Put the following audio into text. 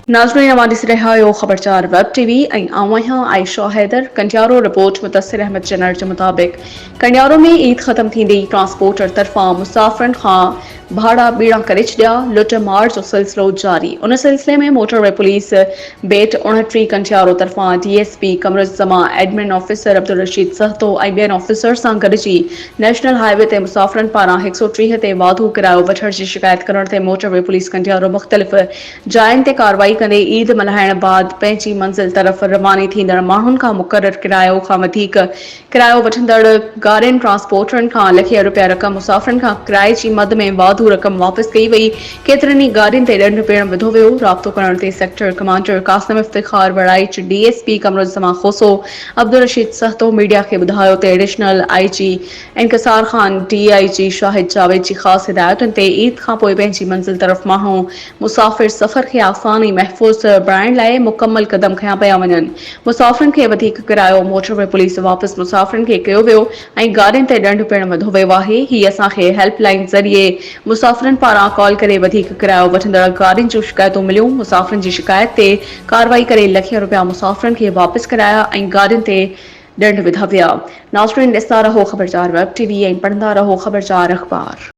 नाज़रीन अवां ॾिसी रहिया आहियो ख़बरचार वेब टीवी ऐं आऊं आहियां आयशा हैदर। कंडियारो रिपोर्ट मुतसिर अहमद चैनल जे मुताबिक़ कंडियारो में ईद ख़त्म थींदे ट्रांसपोर्टर तरफान मुसाफरन खां भाड़ा ॿेणा करे छॾिया। लुट मार जो सिलसिलो जारी। उन सिलसिले में मोटरवे पुलिस बेट 29 कंडियारो तरफान DSP Qamaruzzaman admin officer Abdul Rashid Sahto ऐं ॿियनि ऑफिसर सां गॾिजी नेशनल हाईवे ते मुसाफरन पारां 130 ते वाधू किरायो वठण जी शिकायत करण ते मोटरवे पुलिस कंडियारो मुख़्तलिफ़ जायुनि ते कार्रवाई कंदे ईद मल्हाइण बाद पंहिंजी मंज़िल तरफ़ रवानी थींदड़ माण्हुनि खां मुक़रर किरायो खां वधीक किरायो वठंदड़ गाॾियुनि ट्रांसपोर्टरनि खां लखे रुपया रक़म मुसाफ़िरनि खां किराए जी मद में वाधू रक़म वापसि कई वई। केतिरनि ई गाॾियुनि ते ॾंढ पिणु विधो वियो। राब्तो करण ते sector commander Qasim Iftikhar Warraich DSP Qamaruzzaman Khoso Abdul Rashid Sahto media खे ॿुधायो त additional IG Inkisar Khan DIG Shahid Javed जी ख़ासि हिदायतुनि ते ईद खां पोइ पंहिंजी मंज़िल तरफ़ माण्हू मुसाफ़िर सफ़र खे आसान ऐं महफ़ूज़ बणाइण लाइ मुकमल क़दम खयां पिया वञनि। मुसाफ़िरनि खे वधीक किरायो मोटरवे पुलिस वापसि मुसाफ़िरनि खे कयो वियो ऐं गाॾियुनि ते ॾंढ पिणु विधो वियो आहे। हीअ असांखे हेल्पलाइन ज़रिए मुसाफ़िरनि पारां कॉल करे वधीक किरायो वठंदड़ गाॾियुनि जूं शिकायतूं मिलियूं। मुसाफ़िरनि जी शिकायत ते कार्रवाई करे लखे रुपया मुसाफ़िरनि खे वापसि कराया ऐं गाॾियुनि ते ॾंढ विधा विया। नाज़रीन ॾिसंदा रहो ख़बरचार वेब टीवी ऐं पढ़ंदा रहो ख़बरचार अख़बार।